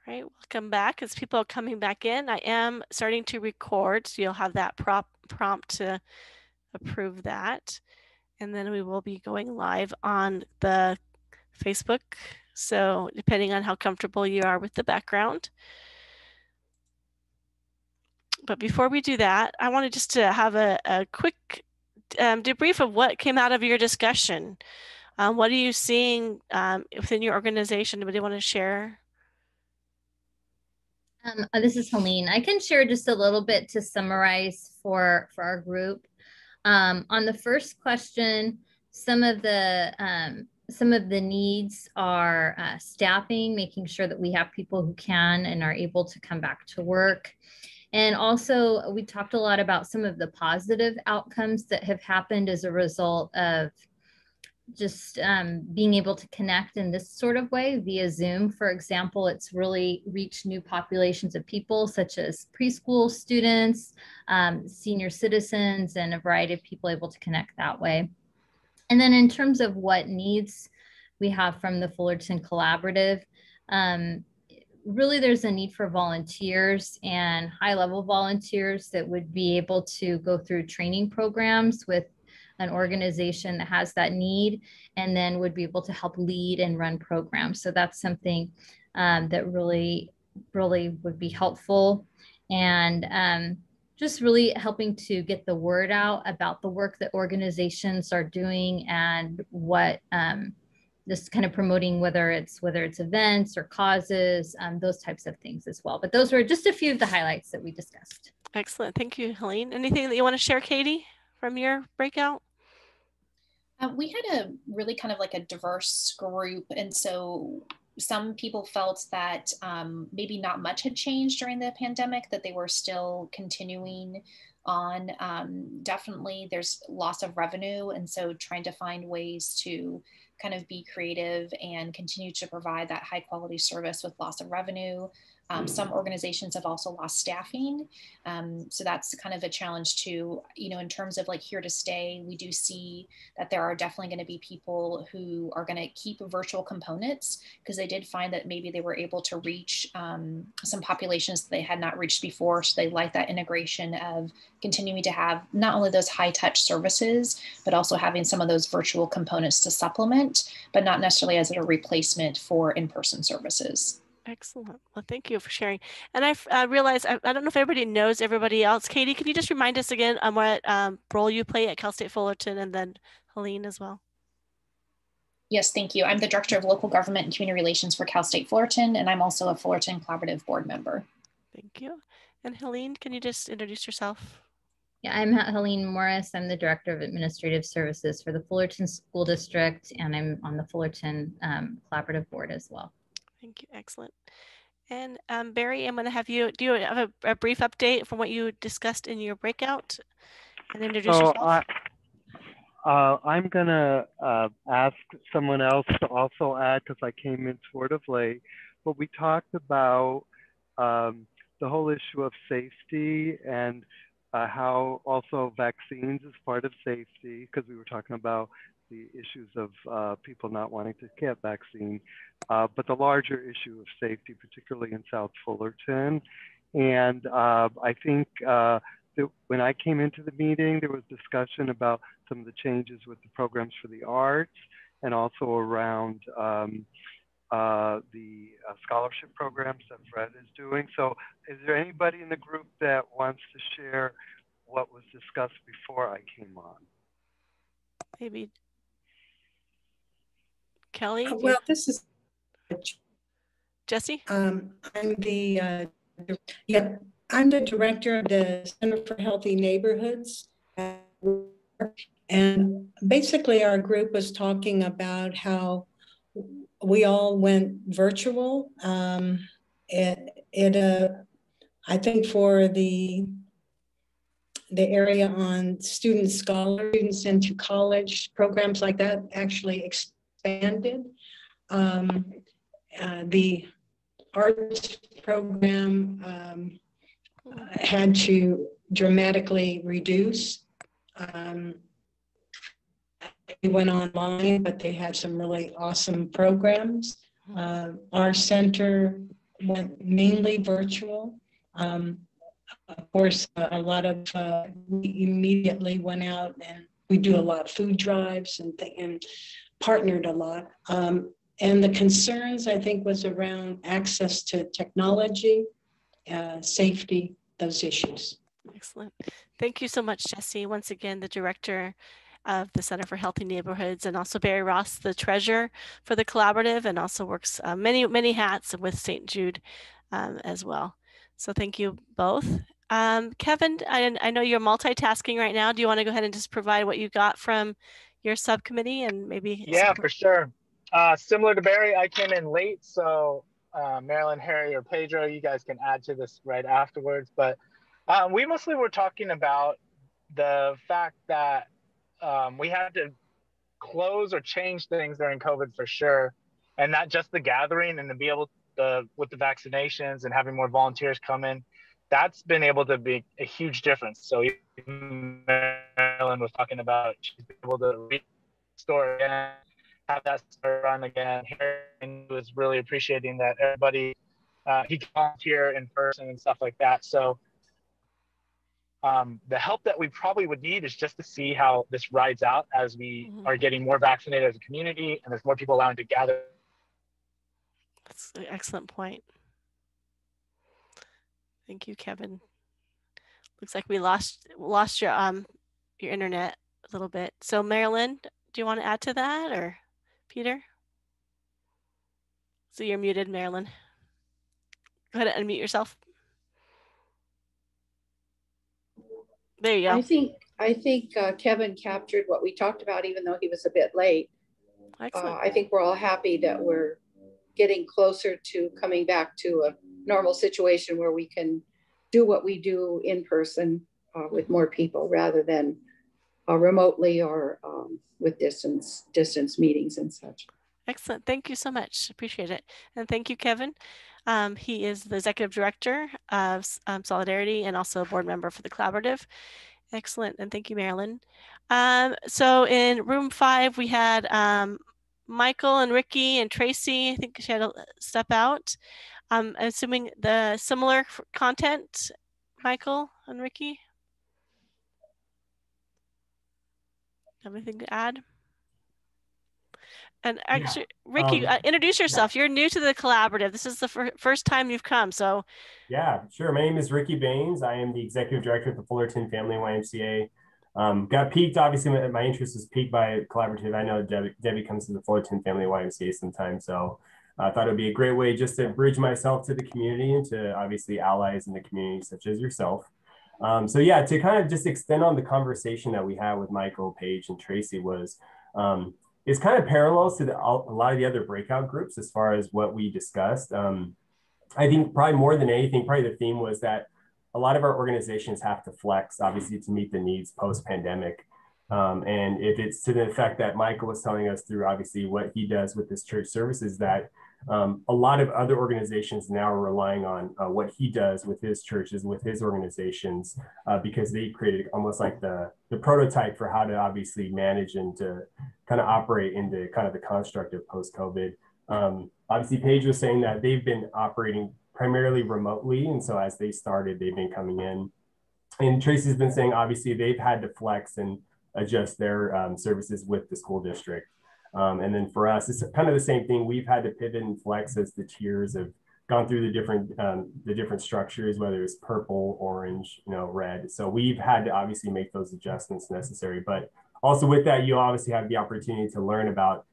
right, welcome back. As people are coming back in, I am starting to record, so you'll have that prompt to approve that. And then we will be going live on the Facebook. So depending on how comfortable you are with the background. But before we do that, I wanted just to have a quick debrief of what came out of your discussion. What are you seeing within your organization? Anybody want to share? This is Helene. I can share just a little bit to summarize for our group. On the first question, some of the needs are staffing, making sure that we have people who can and are able to come back to work. And also, we talked a lot about some of the positive outcomes that have happened as a result of just being able to connect in this sort of way via Zoom. For example, it's really reached new populations of people such as preschool students, senior citizens, and a variety of people able to connect that way. And then in terms of what needs we have from the Fullerton Collaborative, really there's a need for volunteers and high-level volunteers that would be able to go through training programs with an organization that has that need, and then would be able to help lead and run programs. So that's something that really would be helpful. And just really helping to get the word out about the work that organizations are doing and what just kind of promoting, whether it's events or causes, those types of things as well. But those were just a few of the highlights that we discussed. Excellent. Thank you, Helene. Anything that you want to share, Katie, from your breakout? We had a really kind of like a diverse group. And so some people felt that maybe not much had changed during the pandemic, that they were still continuing on. Definitely there's loss of revenue. And so trying to find ways to kind of be creative and continue to provide that high quality service with loss of revenue. Some organizations have also lost staffing. So that's kind of a challenge too, you know, in terms of like here to stay. We do see that there are definitely going to be people who are going to keep virtual components because they did find that maybe they were able to reach some populations that they had not reached before. So they like that integration of continuing to have not only those high touch services, but also having some of those virtual components to supplement, but not necessarily as a replacement for in-person services. Excellent. Well, thank you for sharing. And I realized, I don't know if everybody knows everybody else. Katie, can you just remind us again on what role you play at Cal State Fullerton, and then Helene as well? Yes, thank you. I'm the Director of Local Government and Community Relations for Cal State Fullerton, and I'm also a Fullerton Collaborative Board member. Thank you. And Helene, can you just introduce yourself? Yeah, I'm Helene Morris. I'm the Director of Administrative Services for the Fullerton School District, and I'm on the Fullerton Collaborative Board as well. Thank you. Excellent. And Barry, I'm going to have you, do you have a brief update from what you discussed in your breakout and introduce yourself? I'm going to ask someone else to also add because I came in sort of late, but we talked about the whole issue of safety and how also vaccines is part of safety, because we were talking about the issues of people not wanting to get vaccine, but the larger issue of safety, particularly in South Fullerton. And I think when I came into the meeting, there was discussion about some of the changes with the programs for the arts and also around the scholarship programs that Fred is doing. So is there anybody in the group that wants to share what was discussed before I came on? Maybe Kelly? Well, this is Jesse? I'm the director of the Center for Healthy Neighborhoods. And basically our group was talking about how we all went virtual. I think for the area on students into college, programs like that actually expanded. The arts program had to dramatically reduce. They went online, but they had some really awesome programs. Our center went mainly virtual. Of course, a lot of, we immediately went out and we do a lot of food drives and partnered a lot. And the concerns, I think, was around access to technology, safety, those issues. Excellent. Thank you so much, Jessie. Once again, the director of the Center for Healthy Neighborhoods, and also Barry Ross, the treasurer for the collaborative, and also works many hats with St. Jude as well. So thank you both. Kevin, I know you're multitasking right now. Do you want to go ahead and just provide what you got from your subcommittee and maybe? Yeah, for sure. Similar to Barry, I came in late, so Marilyn, Harry, or Pedro, you guys can add to this right afterwards. But we mostly were talking about the fact that we had to close or change things during COVID for sure, and not just the gathering, and to be able to, with the vaccinations and having more volunteers come in, that's been able to be a huge difference. So even Marilyn was talking about she's been able to restore again, have that run again. Harry was really appreciating that everybody he volunteer in person and stuff like that. So the help that we probably would need is just to see how this rides out as we are getting more vaccinated as a community and there's more people allowing to gather. That's an excellent point. Thank you, Kevin. Looks like we lost your internet a little bit. So Marilyn, do you want to add to that, or Peter? So you're muted, Marilyn. Go ahead and unmute yourself. There you go. I think Kevin captured what we talked about, even though he was a bit late. I think we're all happy that we're getting closer to coming back to a normal situation where we can do what we do in person with more people rather than remotely or with distance meetings and such. Excellent. Thank you so much. Appreciate it. And thank you, Kevin. He is the executive director of Solidarity and also a board member for the collaborative. Excellent. And thank you, Marilyn. So in room 5, we had Michael and Ricky and Tracy. I think she had to step out. I'm assuming the similar content, Michael and Ricky. Have anything to add? And actually, yeah. Ricky, introduce yourself. You're new to the collaborative. This is the first time you've come, so. Yeah, sure. My name is Ricky Baines. I am the executive director of the Fullerton Family YMCA. Got piqued, obviously, my interest was piqued by collaborative. I know Debbie comes to the Fullerton Family YMCA sometimes, so I thought it would be a great way just to bridge myself to the community and to obviously allies in the community such as yourself. So yeah, to kind of just extend on the conversation that we had with Michael, Paige, and Tracy was, it's kind of parallels to a lot of the other breakout groups as far as what we discussed. I think probably more than anything, probably the theme was that a lot of our organizations have to flex, obviously, to meet the needs post-pandemic. And if it's to the effect that Michael was telling us through obviously what he does with his church services, that a lot of other organizations now are relying on what he does with his churches, with his organizations, because they created almost like the prototype for how to obviously manage and to kind of operate into kind of the construct of post-COVID. Obviously, Paige was saying that they've been operating primarily remotely. And so as they started, they've been coming in. And Tracy's been saying, obviously, they've had to flex and adjust their services with the school district. And then for us, it's kind of the same thing. We've had to pivot and flex as the tiers have gone through the different structures, whether it's purple, orange, red. So we've had to obviously make those adjustments necessary. But also with that, you obviously have the opportunity to learn about,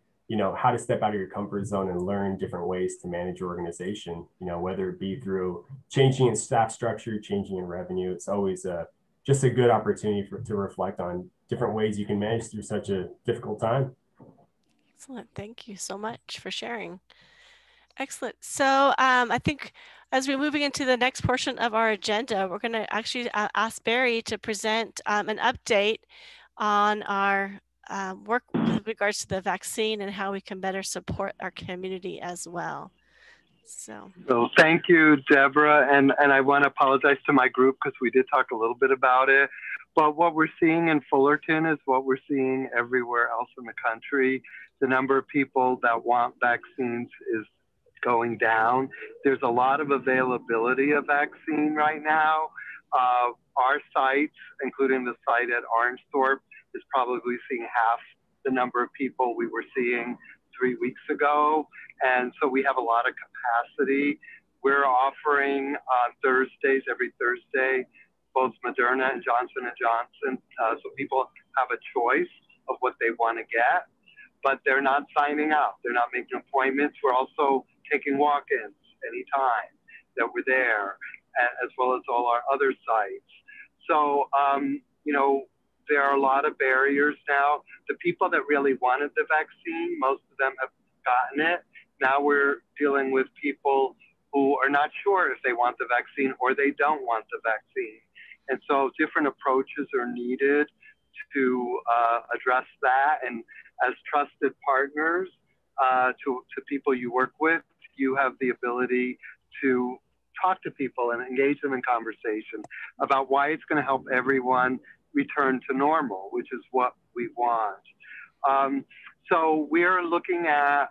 how to step out of your comfort zone and learn different ways to manage your organization, whether it be through changing in staff structure, changing in revenue. It's always just a good opportunity to reflect on different ways you can manage through such a difficult time. Excellent. Thank you so much for sharing. Excellent. So I think as we're moving into the next portion of our agenda, we're going to actually ask Barry to present an update on our work with regards to the vaccine and how we can better support our community as well. So thank you, Deborah. And I want to apologize to my group because we did talk a little bit about it. But what we're seeing in Fullerton is what we're seeing everywhere else in the country. The number of people that want vaccines is going down. There's a lot of availability of vaccine right now. Our sites, including the site at Orangethorpe, is probably seeing half the number of people we were seeing 3 weeks ago. And so we have a lot of capacity. We're offering Thursdays, every Thursday, both Moderna and Johnson & Johnson, so people have a choice of what they want to get, but they're not signing up. They're not making appointments. We're also taking walk-ins anytime that we're there, as well as all our other sites. So, you know, there are a lot of barriers now. The people that really wanted the vaccine, most of them have gotten it. Now we're dealing with people who are not sure if they want the vaccine or they don't want the vaccine. And so different approaches are needed to address that. And as trusted partners to people you work with, you have the ability to talk to people and engage them in conversation about why it's going to help everyone return to normal, which is what we want. So we're looking at,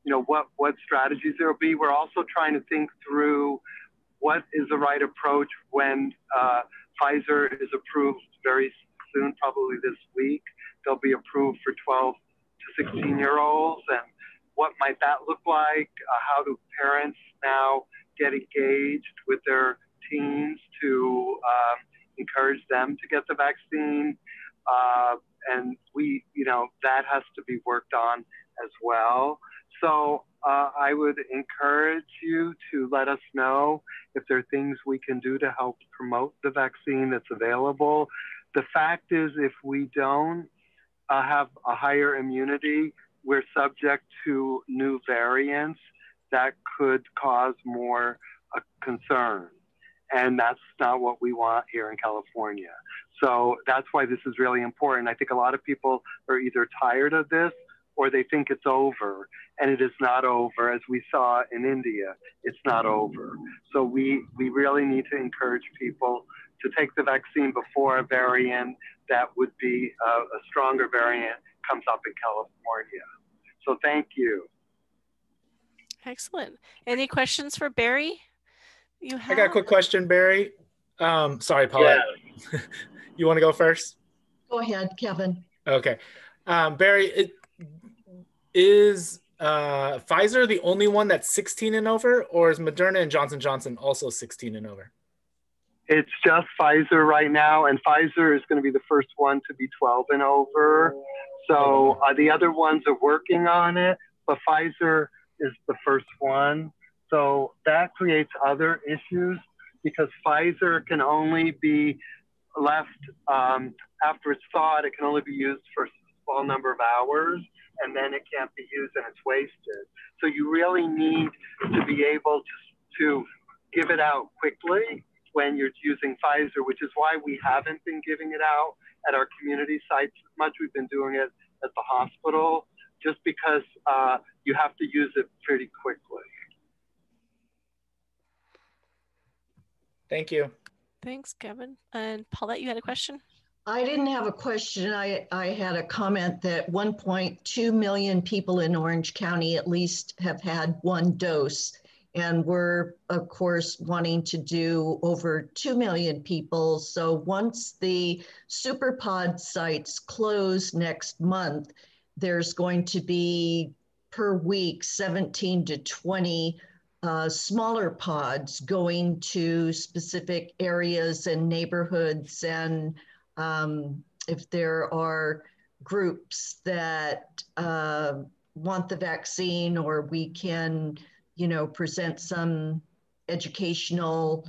you know, what strategies there will be. We're also trying to think through what is the right approach when Pfizer is approved very soon, probably this week. They'll be approved for 12 to 16-year-olds, and what might that look like? How do parents now get engaged with their teens to encourage them to get the vaccine? And we, you know, that has to be worked on as well. So I would encourage you to let us know if there are things we can do to help promote the vaccine that's available. The fact is, if we don't have a higher immunity, we're subject to new variants that could cause more concern. And that's not what we want here in California. So that's why this is really important. I think a lot of people are either tired of this or they think it's over, and it is not over. As we saw in India, it's not over. So we really need to encourage people to take the vaccine before a variant that would be a stronger variant comes up in California. So thank you. Excellent. Any questions for Barry? I got a quick question, Barry. Sorry, Paula. Yeah. You want to go first? Go ahead, Kevin. Okay. Barry, is Pfizer the only one that's 16 and over, or is Moderna and Johnson & Johnson also 16 and over? It's just Pfizer right now, and Pfizer is going to be the first one to be 12 and over. So the other ones are working on it, but Pfizer is the first one. So that creates other issues because Pfizer can only be left after it's thawed. It can only be used for a small number of hours, and then it can't be used and it's wasted. So you really need to be able to give it out quickly when you're using Pfizer, which is why we haven't been giving it out at our community sites as much. We've been doing it at the hospital just because you have to use it pretty quickly. Thank you. Thanks, Kevin. And Paulette, you had a question? I didn't have a question. I had a comment that 1.2 million people in Orange County at least have had one dose. And we're, of course, wanting to do over 2 million people. So once the SuperPod sites close next month, there's going to be per week 17 to 20 smaller pods going to specific areas and neighborhoods. And if there are groups that want the vaccine, or we can, you know, present some educational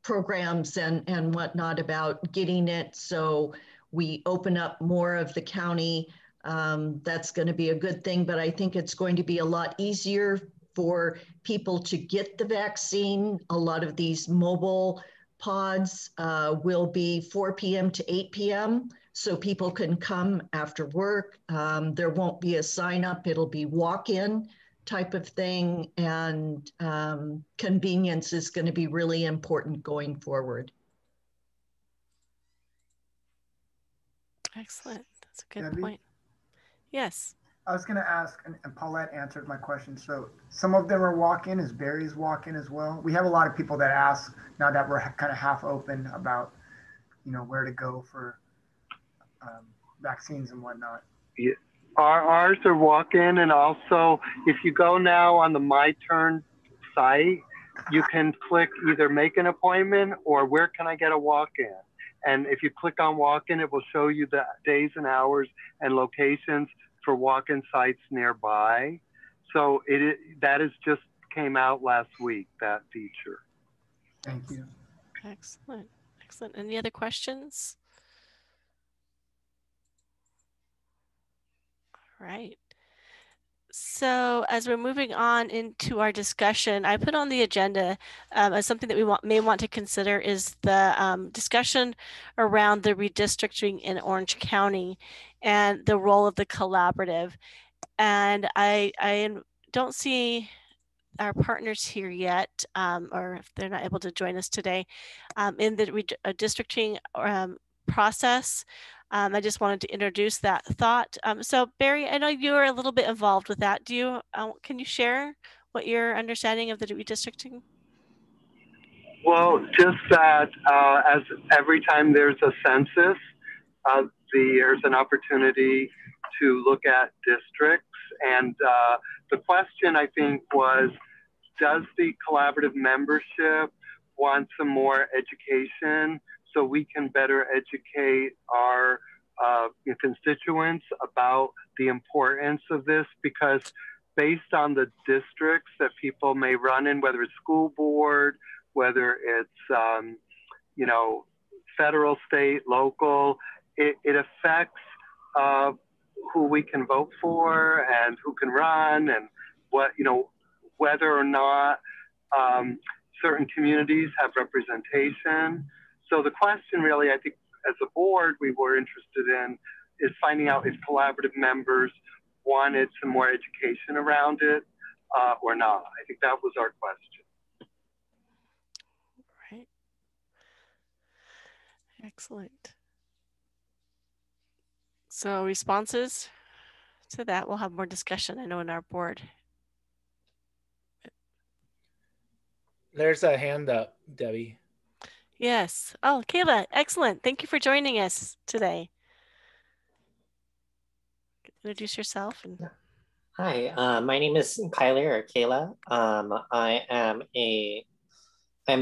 programs and whatnot about getting it. So we open up more of the county. That's going to be a good thing, but I think it's going to be a lot easier for people to get the vaccine. A lot of these mobile pods will be 4 p.m. to 8 p.m. so people can come after work. There won't be a sign up. It'll be walk-in type of thing, and convenience is going to be really important going forward. Excellent. That's a good point. Yes. I was going to ask, and Paulette answered my question. So some of them are walk-in. Is Barry's walk-in as well? We have a lot of people that ask now that we're kind of half open about, where to go for vaccines and whatnot. Yeah. Ours are walk-in, and also if you go now on the My Turn site, you can click either make an appointment or where can I get a walk-in? And if you click on walk-in, it will show you the days and hours and locations for walk-in sites nearby. So that is just came out last week, that feature. Thank you. Excellent. Excellent. Any other questions? All right. So as we're moving on into our discussion, I put on the agenda as something that we may want to consider is the discussion around the redistricting in Orange County and the role of the collaborative. And I don't see our partners here yet, or if they're not able to join us today, in the redistricting process. I just wanted to introduce that thought. So Barry, I know you're a little bit involved with that. Can you share what your understanding of the redistricting? Well, just that as every time there's a census, there's an opportunity to look at districts. And the question, I think, was, does the collaborative membership want some more education so we can better educate our constituents about the importance of this? Because based on the districts that people may run in, whether it's school board, whether it's federal, state, local, it affects who we can vote for and who can run, and whether or not certain communities have representation. So the question really, I think, as a board, we were interested in is finding out if collaborative members wanted some more education around it or not. I think that was our question. Right. Excellent. So responses to that, we'll have more discussion, I know, in our board. There's a hand up, Debbie. Yes. Oh, Kayla, excellent. Thank you for joining us today. Introduce yourself. Hi, my name is Kyler or Kayla. I am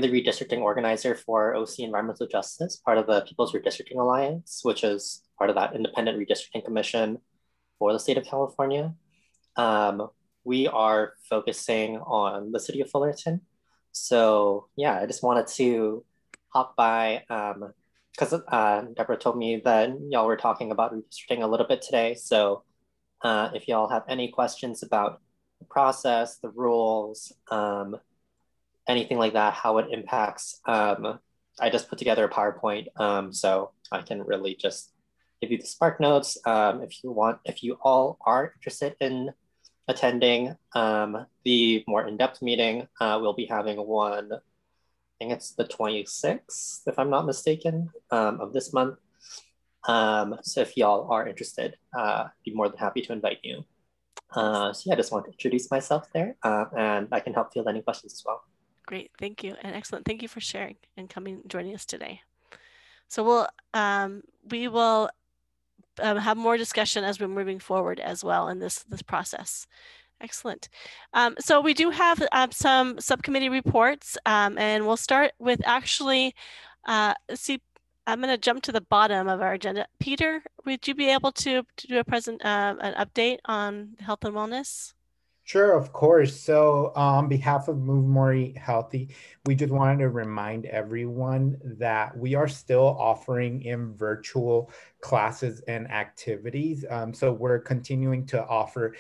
the redistricting organizer for OC Environmental Justice, part of the People's Redistricting Alliance, which is part of that independent redistricting commission for the state of California. We are focusing on the city of Fullerton. So yeah, I just wanted to hop by because Deborah told me that y'all were talking about redistricting a little bit today. So if y'all have any questions about the process, the rules, anything like that, how it impacts, I just put together a PowerPoint so I can really just give you the Spark Notes. If you all are interested in attending the more in-depth meeting, we'll be having one, I think it's the 26th, if I'm not mistaken, of this month. So if y'all are interested, I'd be more than happy to invite you. So yeah, I just want to introduce myself there and I can help field any questions as well. Great, thank you, and excellent. Thank you for sharing and joining us today. So we will have more discussion as we're moving forward as well in this process. Excellent. So we do have some subcommittee reports, and we'll start with actually, I'm going to jump to the bottom of our agenda. Peter, would you be able to do an update on health and wellness? Sure, of course. So on behalf of Move More Eat Healthy, we just wanted to remind everyone that we are still offering in virtual classes and activities. So we're continuing to offer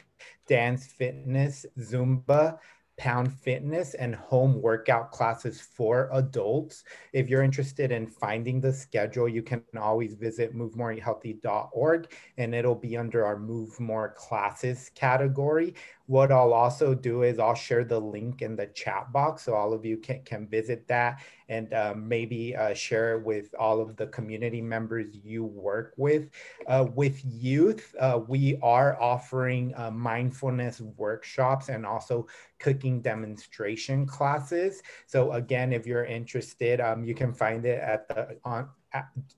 dance, fitness, Zumba, Pound Fitness, and home workout classes for adults. If you're interested in finding the schedule, you can always visit movemoreeathealthy.org, and it'll be under our Move More Classes category. What I'll also do is I'll share the link in the chat box so all of you can visit that and maybe share it with all of the community members you work with. With youth, we are offering mindfulness workshops and also cooking demonstration classes. So again, if you're interested, you can find it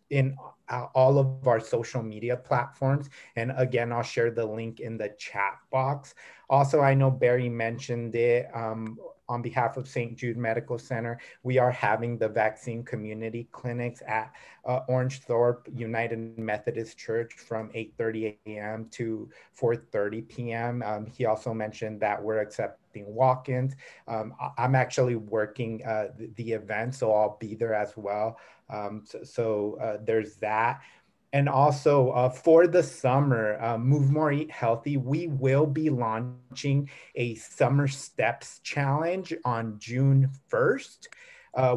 in all of our social media platforms. And again, I'll share the link in the chat box. Also, I know Barry mentioned it on behalf of St. Jude Medical Center. We are having the vaccine community clinics at Orange Thorpe United Methodist Church from 8:30 a.m. to 4:30 p.m. He also mentioned that we're accepting walk-ins. I'm actually working the event, so I'll be there as well. So there's that. And also for the summer, Move More, Eat Healthy, we will be launching a Summer Steps Challenge on June 1st,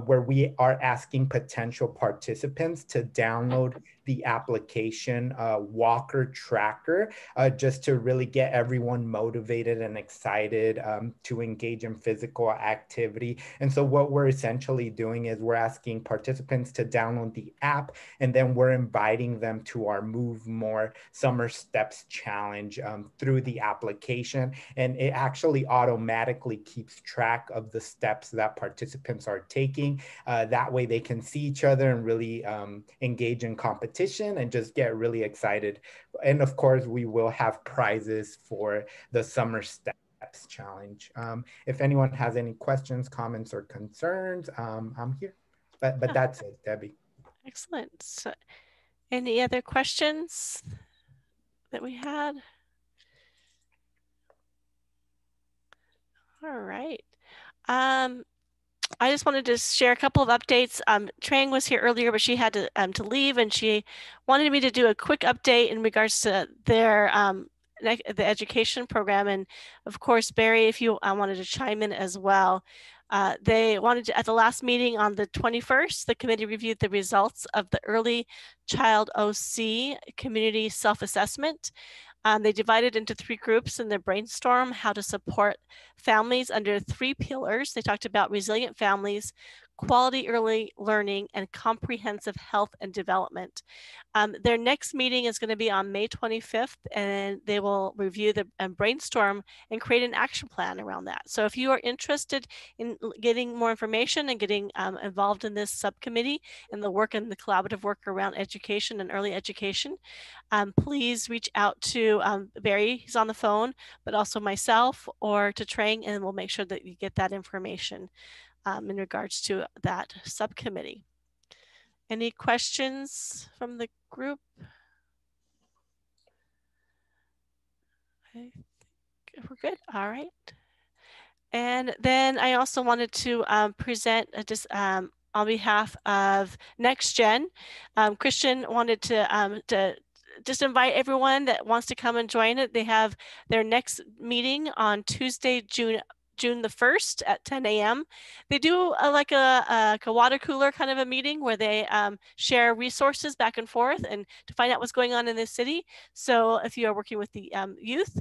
where we are asking potential participants to download the application Walker Tracker, just to really get everyone motivated and excited to engage in physical activity. And so what we're essentially doing is we're asking participants to download the app, and then we're inviting them to our Move More Summer Steps Challenge through the application. And it actually automatically keeps track of the steps that participants are taking. That way they can see each other and really engage in competition and just get really excited. And of course, we will have prizes for the Summer Steps Challenge. If anyone has any questions, comments, or concerns, I'm here. But that's it, Debbie. Excellent. So, any other questions that we had? All right. I just wanted to share a couple of updates. Trang was here earlier, but she had to leave, and she wanted me to do a quick update in regards to their the education program. And of course, Barry, if you wanted to chime in as well. They wanted to, at the last meeting on the 21st, the committee reviewed the results of the Early Child OC Community Self-Assessment. They divided into 3 groups in their brainstorm how to support families under 3 pillars. They talked about resilient families, quality early learning, and comprehensive health and development. Their next meeting is going to be on May 25th, and they will review the brainstorm and create an action plan around that. So if you are interested in getting more information and getting involved in this subcommittee and the work and the collaborative work around education and early education, please reach out to Barry, he's on the phone, but also myself or to Trang, and we'll make sure that you get that information in regards to that subcommittee. Any questions from the group? I think we're good. All right. And then I also wanted to present just on behalf of Next Gen. Christian wanted to just invite everyone that wants to come and join it. They have their next meeting on Tuesday, June the 1st at 10 a.m. They do like a water cooler kind of a meeting where they share resources back and forth and to find out what's going on in the city. So if you are working with the youth,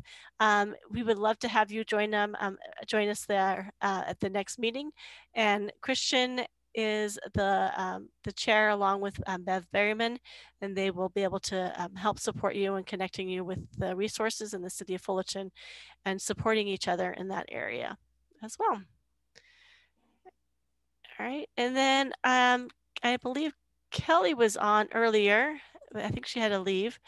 we would love to have you join us there at the next meeting. And Christian is the chair along with Bev Berryman, and they will be able to help support you and connecting you with the resources in the city of Fullerton and supporting each other in that area as well. All right, and then I believe Kelly was on earlier, but I think she had to leave,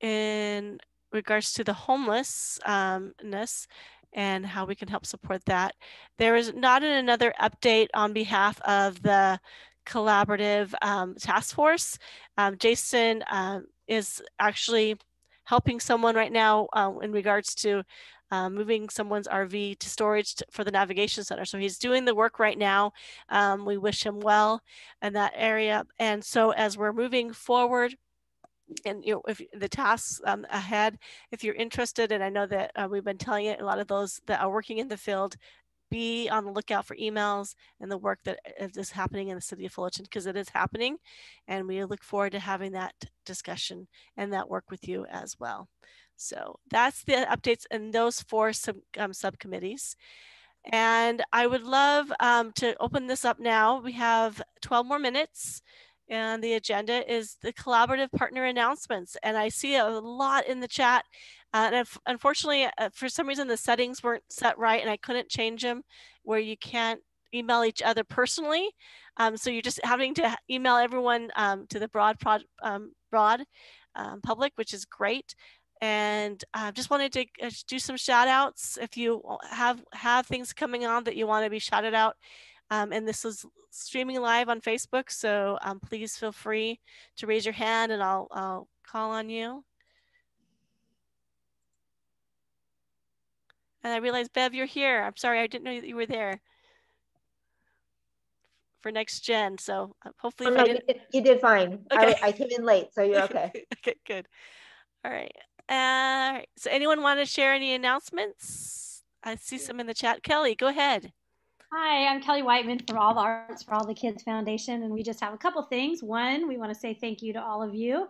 in regards to the homelessness and how we can help support that. There is not another update on behalf of the collaborative task force. Jason is actually helping someone right now in regards to moving someone's RV to storage for the navigation center. So he's doing the work right now. We wish him well in that area. And so as we're moving forward, and if the tasks ahead, if you're interested, and I know that we've been telling it, a lot of those that are working in the field, be on the lookout for emails and the work that is happening in the city of Fullerton, because it is happening, and we look forward to having that discussion and that work with you as well. So that's the updates in those 4 subcommittees. And I would love to open this up now. We have 12 more minutes. And the agenda is the collaborative partner announcements. And I see a lot in the chat. And if, unfortunately, for some reason, the settings weren't set right and I couldn't change them where you can't email each other personally. So you're just having to email everyone to the broad public, which is great. And just wanted to do some shout outs. If you have things coming on that you want to be shouted out, and this is streaming live on Facebook, so please feel free to raise your hand and I'll call on you. And I realized, Bev, you're here. I'm sorry, I didn't know that you were there for Next Gen. So hopefully, no, you did fine. Okay. I came in late, so you're okay. Okay, good. All right. So anyone want to share any announcements? I see some in the chat. Kelly, go ahead. Hi, I'm Kelly Whiteman from All the Arts for All the Kids Foundation, and we just have a couple things. One, we want to say thank you to all of you.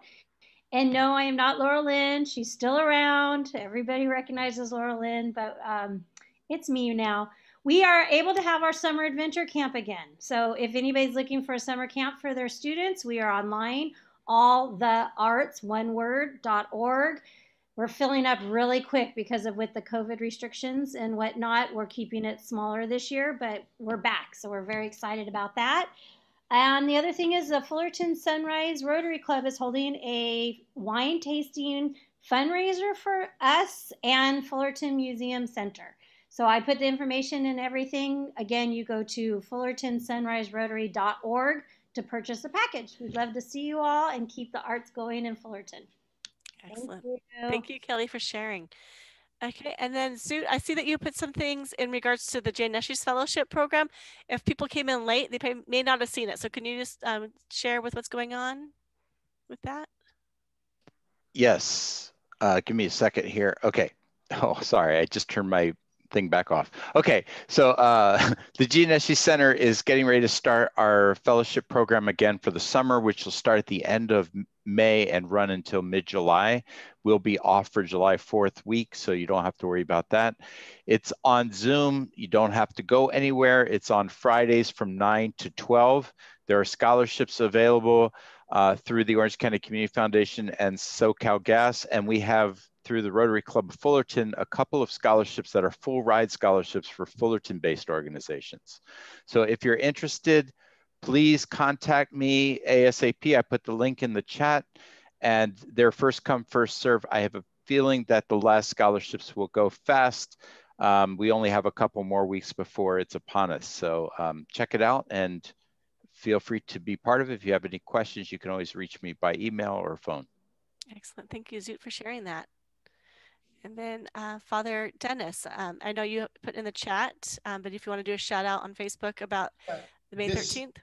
And no, I am not Laura Lynn. She's still around. Everybody recognizes Laura Lynn, but it's me now. We are able to have our summer adventure camp again. So if anybody's looking for a summer camp for their students, we are online, allthearts.org. We're filling up really quick because of with the COVID restrictions and whatnot. We're keeping it smaller this year, but we're back. So we're very excited about that. And the other thing is the Fullerton Sunrise Rotary Club is holding a wine tasting fundraiser for us and Fullerton Museum Center. So I put the information and everything. Again, you go to fullertonsunriserotary.org to purchase a package. We'd love to see you all and keep the arts going in Fullerton. Excellent. Thank you, Kelly, for sharing. Okay, and then Sue, I see that you put some things in regards to the Jane Nessie's Fellowship Program. If people came in late, they may not have seen it. So can you just share with what's going on with that? Yes. Give me a second here. Okay. Oh, sorry. I just turned my thing back off. Okay, so the Jane Nessie Center is getting ready to start our fellowship program again for the summer, which will start at the end of May and run until mid-July. We'll be off for July 4th week, so you don't have to worry about that. It's on Zoom. You don't have to go anywhere. It's on Fridays from 9 to 12. There are scholarships available through the Orange County Community Foundation and SoCal Gas, and we have through the Rotary Club of Fullerton a couple of scholarships that are full ride scholarships for Fullerton-based organizations. So if you're interested, please contact me ASAP. I put the link in the chat, and they're first come, first serve. I have a feeling that the last scholarships will go fast. We only have a couple more weeks before it's upon us. So check it out and feel free to be part of it. If you have any questions, you can always reach me by email or phone. Excellent. Thank you, Zoot, for sharing that. And then Father Dennis, I know you put in the chat, but if you want to do a shout out on Facebook about the May 13th.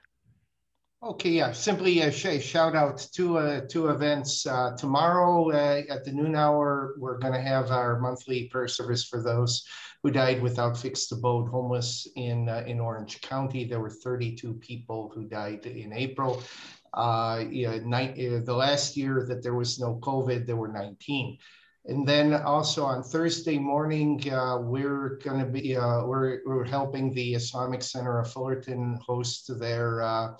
Okay, yeah, simply a shout out to two events. Tomorrow at the noon hour, we're going to have our monthly prayer service for those who died without fixed abode, homeless in Orange County. There were 32 people who died in April. The last year that there was no COVID, there were 19. And then also on Thursday morning, we're going to be we're helping the Islamic Center of Fullerton host their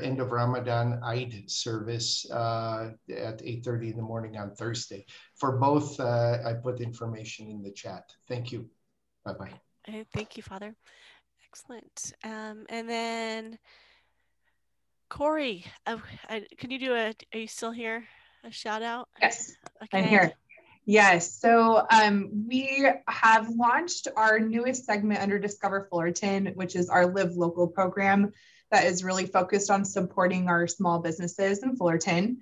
end of Ramadan Eid service at 8:30 in the morning on Thursday. For both, I put information in the chat. Thank you. Bye-bye. Thank you, Father. Excellent. And then Corey, can you do are you still here? A shout out? Yes, okay. I'm here. Yes, so we have launched our newest segment under Discover Fullerton, which is our Live Local program that is really focused on supporting our small businesses in Fullerton.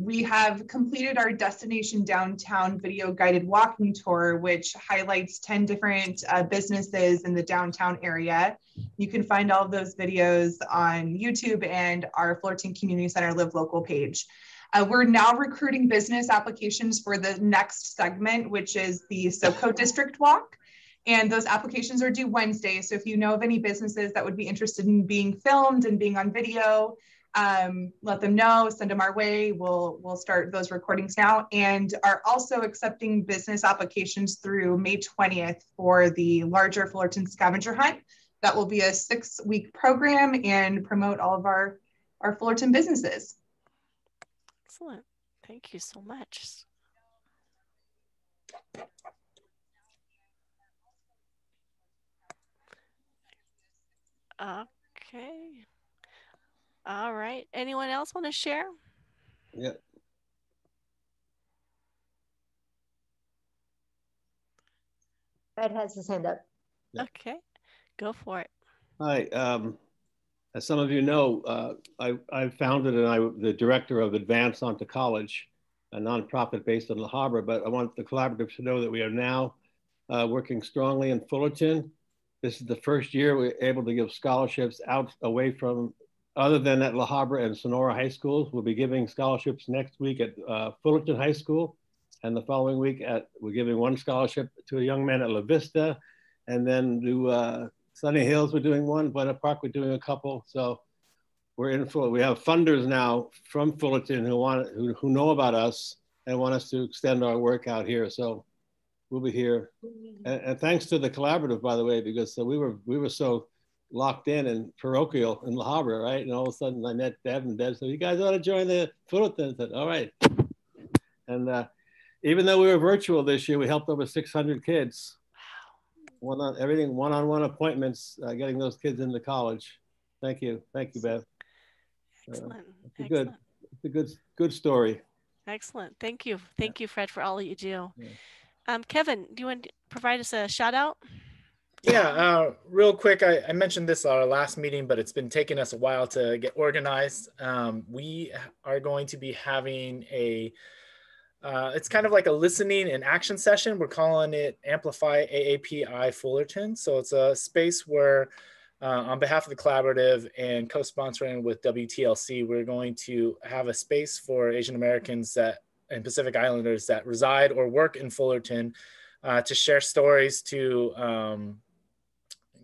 We have completed our Destination Downtown video guided walking tour, which highlights 10 different businesses in the downtown area. You can find all of those videos on YouTube and our Fullerton Community Center Live Local page. We're now recruiting business applications for the next segment, which is the Soco District Walk. And those applications are due Wednesday. So if you know of any businesses that would be interested in being filmed and being on video, let them know, send them our way. We'll start those recordings now, and are also accepting business applications through May 20th for the larger Fullerton scavenger hunt. That will be a 6-week program and promote all of our Fullerton businesses. Excellent. Thank you so much. Okay. All right. Anyone else want to share? Yeah. Fred has his hand up. Yeah. Okay. Go for it. Hi. As some of you know, I founded and I'm the director of Advance Onto College, a nonprofit based in La Habra, but I want the collaborative to know that we are now working strongly in Fullerton. This is the first year we're able to give scholarships out away from, other than at La Habra and Sonora High Schools. We'll be giving scholarships next week at Fullerton High School, and the following week we're giving one scholarship to a young man at La Vista, and then to Sunny Hills we're doing one, Buena Park we're doing a couple. So we're in full. We have funders now from Fullerton who know about us and want us to extend our work out here. So we'll be here, and thanks to the collaborative, by the way, because we were so locked in and parochial in La Habra, right? And all of a sudden I met Deb, and Deb said, "You guys ought to join the Fullerton." I said, "All right." And even though we were virtual this year, we helped over 600 kids. One-on-one appointments, getting those kids into college. Thank you, Beth. Excellent. It's a good story. Excellent. Thank you, Fred, for all that you do. Yeah. Kevin, do you want to provide us a shout out? Yeah, real quick, I mentioned this at our last meeting, but it's been taking us a while to get organized. We are going to be having it's kind of like a listening and action session. We're calling it Amplify AAPI Fullerton. So it's a space where on behalf of the collaborative and co-sponsoring with WTLC, we're going to have a space for Asian Americans and Pacific Islanders that reside or work in Fullerton to share stories, to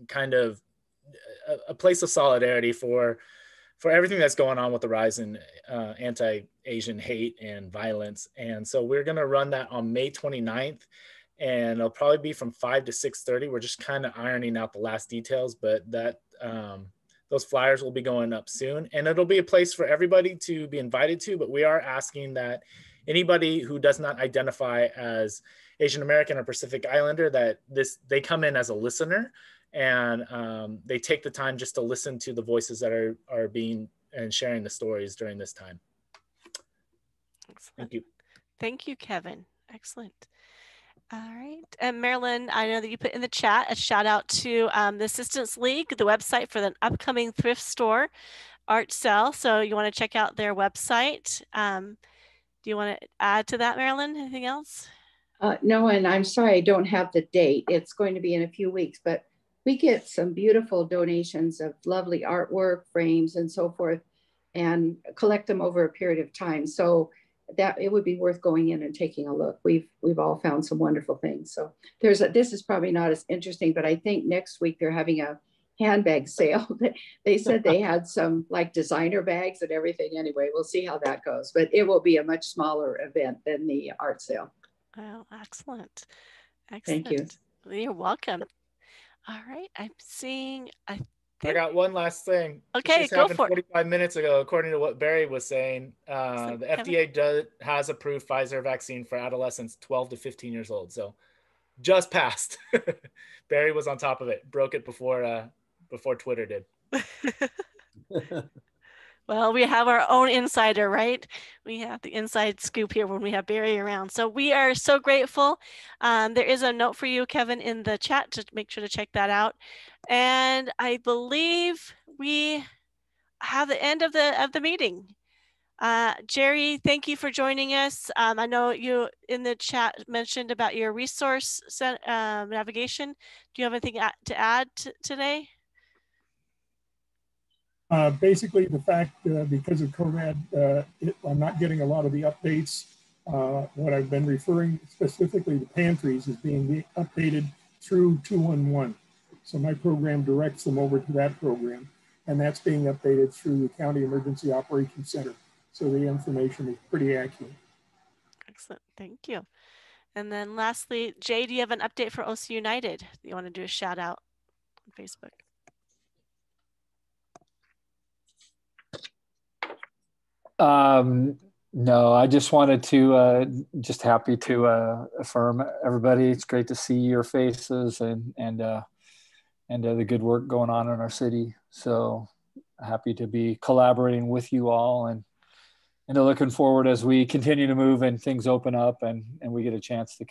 kind of a place of solidarity for everything that's going on with the rise in anti-Asian hate and violence. And so we're going to run that on May 29th, and it'll probably be from 5 to 6:30. We're just kind of ironing out the last details, but that those flyers will be going up soon, and it'll be a place for everybody to be invited to. But we are asking that anybody who does not identify as Asian American or Pacific Islander, that they come in as a listener, and they take the time just to listen to the voices that are being and sharing the stories during this time. Excellent. Thank you. Thank you, Kevin. Excellent. All right. And Marilyn, I know that you put in the chat a shout out to the Assistance League, the website for the upcoming thrift store art sale. So you want to check out their website. Do you want to add to that, Marilyn? Anything else? No, and I'm sorry I don't have the date. It's going to be in a few weeks, but we get some beautiful donations of lovely artwork, frames, and so forth, and collect them over a period of time. So that it would be worth going in and taking a look. We've all found some wonderful things. So this is probably not as interesting, but I think next week they're having a handbag sale. They said they had some like designer bags and everything. Anyway, we'll see how that goes, but it will be a much smaller event than the art sale. Oh, excellent. Excellent. Thank you. You're welcome. All right, I'm seeing. I got one last thing. Okay, go for it. 45 minutes ago, according to what Barry was saying, the FDA has approved Pfizer vaccine for adolescents 12 to 15 years old. So just passed. Barry was on top of it. Broke it before Twitter did. Well, we have our own insider, right? We have the inside scoop here when we have Barry around. So we are so grateful. There is a note for you, Kevin, in the chat to make sure to check that out. And I believe we have the end of the meeting. Jerry, thank you for joining us. I know you in the chat mentioned about your resource navigation. Do you have anything to add today? Basically, the fact because of COVID, I'm not getting a lot of the updates. What I've been referring specifically to pantries is being updated through 211. So my program directs them over to that program. and that's being updated through the County Emergency Operations Center. So the information is pretty accurate. Excellent, thank you. And then lastly, Jay, do you have an update for OC United? You want to do a shout out on Facebook? No, I just wanted to just happy to affirm everybody. It's great to see your faces and the good work going on in our city. So happy to be collaborating with you all and looking forward as we continue to move and things open up and we get a chance to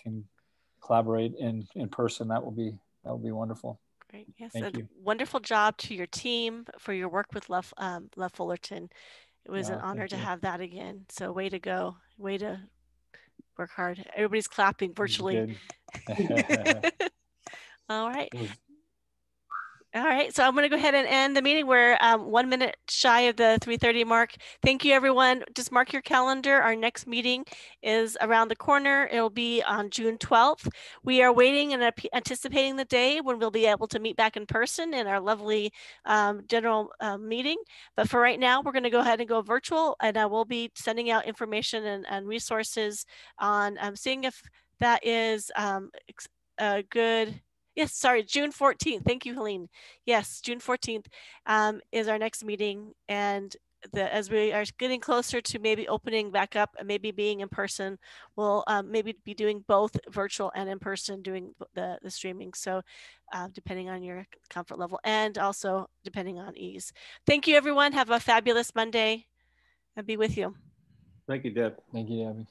collaborate in person. That will be wonderful. Great. Yes. Thank you. Wonderful job to your team for your work with Love Fullerton. It was an honor to have that again. So way to go. Way to work hard. Everybody's clapping virtually. All right. All right, so I'm going to go ahead and end the meeting. We're 1 minute shy of the 3:30 mark. Thank you, everyone. Just mark your calendar. Our next meeting is around the corner. It'll be on June 12th. We are waiting and anticipating the day when we'll be able to meet back in person in our lovely general meeting. But for right now, we're going to go ahead and go virtual, and I will be sending out information and resources on seeing if that is a good. Yes, sorry, June 14th. Thank you, Helene. Yes, June 14th is our next meeting. And as we are getting closer to maybe opening back up and maybe being in person, we'll maybe be doing both virtual and in person, doing the streaming. So depending on your comfort level and also depending on ease. Thank you, everyone. Have a fabulous Monday and be with you. Thank you, Deb. Thank you, Debbie.